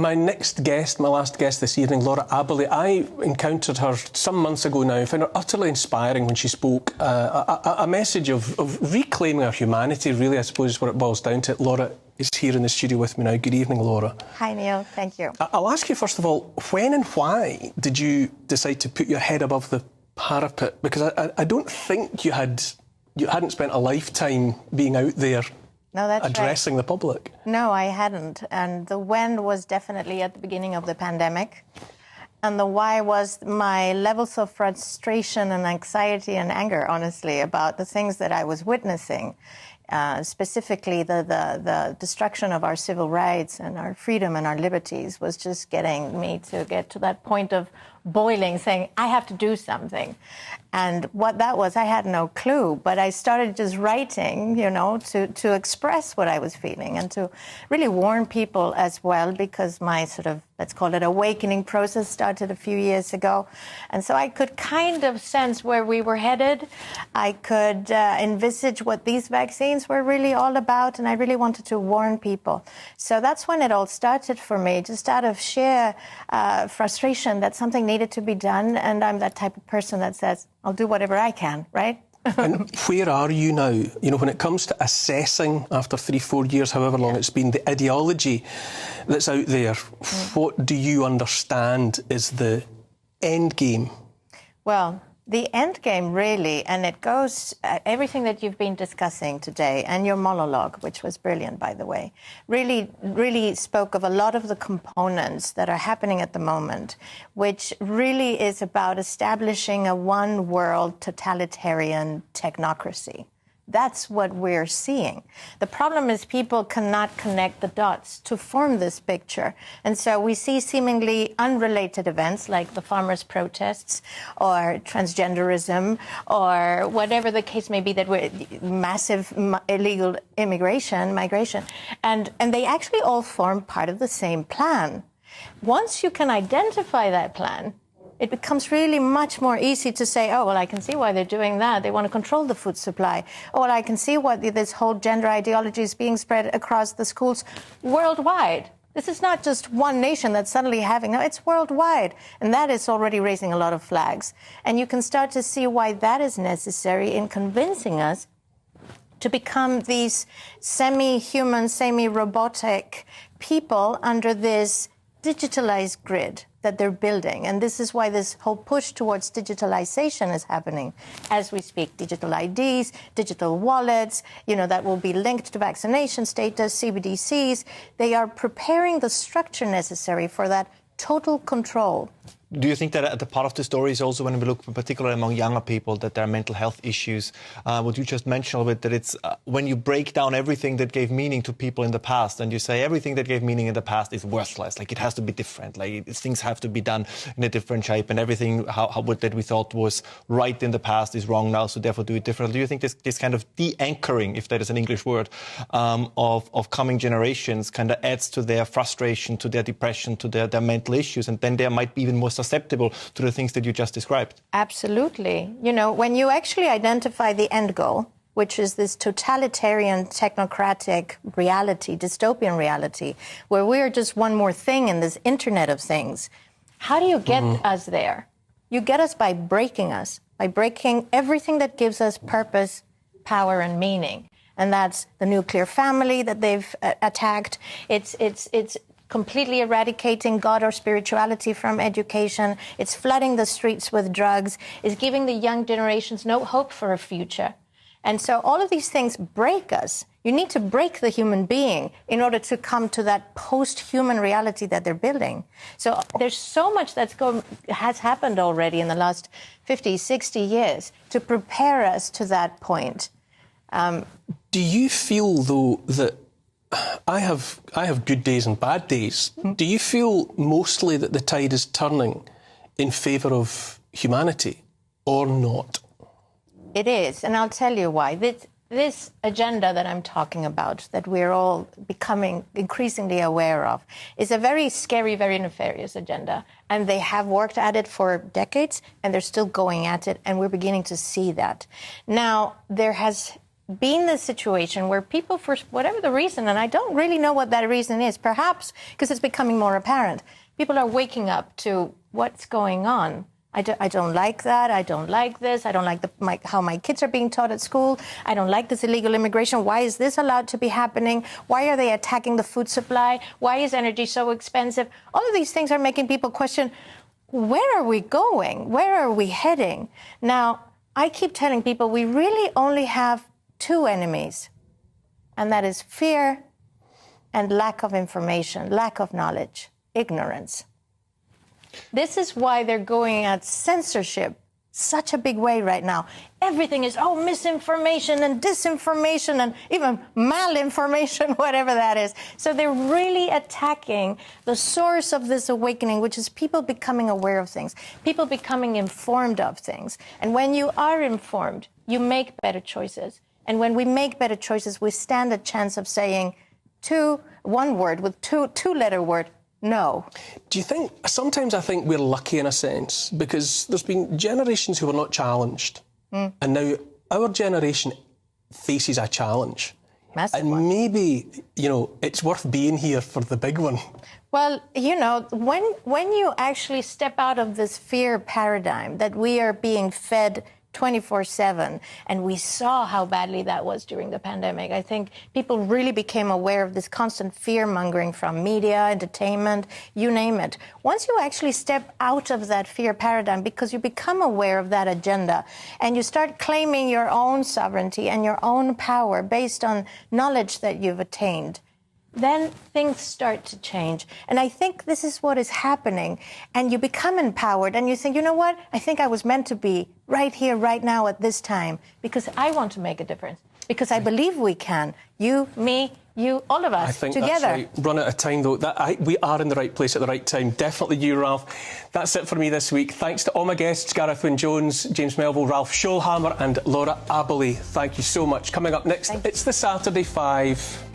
My next guest, my last guest this evening, Laura Aboli, I encountered her some months ago now. I found her utterly inspiring when she spoke. A message of reclaiming our humanity, really, I suppose, is what it boils down to. Laura is here in the studio with me now. Good evening, Laura. Hi, Neil. Thank you. I'll ask you, first of all, when and why did you decide to put your head above the parapet? Because I don't think you hadn't spent a lifetime being out there. No, that's addressing the public. No, I hadn't. And the when was definitely at the beginning of the pandemic. And the why was my levels of frustration and anxiety and anger, honestly, about the things that I was witnessing. Specifically, the destruction of our civil rights and our freedom and our liberties was just getting me to get to that point of boiling, saying, I have to do something. And what that was, I had no clue, but I started just writing, you know, to express what I was feeling and to really warn people as well, because my sort of, let's call it, awakening process started a few years ago. And so I could kind of sense where we were headed. I could envisage what these vaccines were really all about, and I really wanted to warn people. So that's when it all started for me, just out of sheer frustration that something needed to be done. And I'm that type of person that says, I'll do whatever I can, right? And where are you now? You know, when it comes to assessing, after 3-4 years, however long it's been, the ideology that's out there, what do you understand is the end game? Well, the end game, really, and it goes, everything that you've been discussing today, and your monologue, which was brilliant, by the way, really spoke of a lot of the components that are happening at the moment, which really is about establishing a one-world totalitarian technocracy. That's what we're seeing. The problem is people cannot connect the dots to form this picture. And so we see seemingly unrelated events like the farmers' protests or transgenderism or whatever the case may be, that we're massive illegal migration. And they actually all form part of the same plan. Once you can identify that plan, it becomes really much more easy to say, oh, well, I can see why they're doing that. They want to control the food supply. Oh, well, I can see why this whole gender ideology is being spread across the schools worldwide. This is not just one nation that's suddenly having, no, it's worldwide. And that is already raising a lot of flags. And you can start to see why that is necessary in convincing us to become these semi-human, semi-robotic people under this digitalized grid that they're building. And this is why this whole push towards digitalization is happening as we speak. Digital IDs, digital wallets, you know, that will be linked to vaccination status, CBDCs. They are preparing the structure necessary for that total control. Do you think that at the part of the story is also, when we look particularly among younger people, that there are mental health issues? What you just mentioned a little bit, that it's when you break down everything that gave meaning to people in the past and you say everything that gave meaning in the past is worthless, like it has to be different, like things have to be done in a different shape, and everything that we thought was right in the past is wrong now, so therefore do it differently. Do you think this kind of de-anchoring, if that is an English word, of coming generations kind of adds to their frustration, to their depression, to their mental issues, and then there might be even more susceptible to the things that you just described? Absolutely. You know, when you actually identify the end goal, which is this totalitarian, technocratic reality, dystopian reality, where we are just one more thing in this Internet of Things, how do you get us there? You get us by breaking everything that gives us purpose, power, and meaning. And that's the nuclear family that they've attacked. It's completely eradicating God or spirituality from education. It's flooding the streets with drugs. It's giving the young generations no hope for a future. And so all of these things break us. You need to break the human being in order to come to that post-human reality that they're building. So there's so much has happened already in the last 50, 60 years to prepare us to that point. Do you feel, though, that I have good days and bad days. Do you feel mostly that the tide is turning in favour of humanity or not? It is, and I'll tell you why. This agenda that I'm talking about, that we're all becoming increasingly aware of, is a very scary, very nefarious agenda. And they have worked at it for decades, and they're still going at it, and we're beginning to see that. Now, there has be in this situation where people, for whatever the reason, and I don't really know what that reason is, perhaps because it's becoming more apparent, people are waking up to what's going on. I don't like that. I don't like this. I don't like how my kids are being taught at school. I don't like this illegal immigration. Why is this allowed to be happening? Why are they attacking the food supply? Why is energy so expensive? All of these things are making people question, where are we going? Where are we heading? Now, I keep telling people we really only have two enemies, and that is fear and lack of information, lack of knowledge, ignorance. This is why they're going at censorship such a big way right now. Everything is, misinformation and disinformation and even malinformation, whatever that is. So they're really attacking the source of this awakening, which is people becoming aware of things, people becoming informed of things. And when you are informed, you make better choices. And when we make better choices, we stand a chance of saying one word with two-letter word, no. Do you think, sometimes I think we're lucky in a sense, because there's been generations who were not challenged, and now our generation faces a challenge. Massive and one. Maybe, it's worth being here for the big one. Well, when you actually step out of this fear paradigm that we are being fed 24/7, and we saw how badly that was during the pandemic. I think people really became aware of this constant fear-mongering from media, entertainment, you name it. Once you actually step out of that fear paradigm, because you become aware of that agenda, and you start claiming your own sovereignty and your own power based on knowledge that you've attained, then things start to change. And I think this is what is happening. And you become empowered and you think, you know what? I think I was meant to be right here, right now, at this time, because I want to make a difference. Because I believe we can. You, me, you, all of us, I think together. That's right. Run out of time, though. We are in the right place at the right time. Definitely you, Ralph. That's it for me this week. Thanks to all my guests, Gareth Wyn-Jones, James Melville, Ralph Scholhammer and Laura Aboli. Thank you so much. Coming up next, it's the Saturday 5.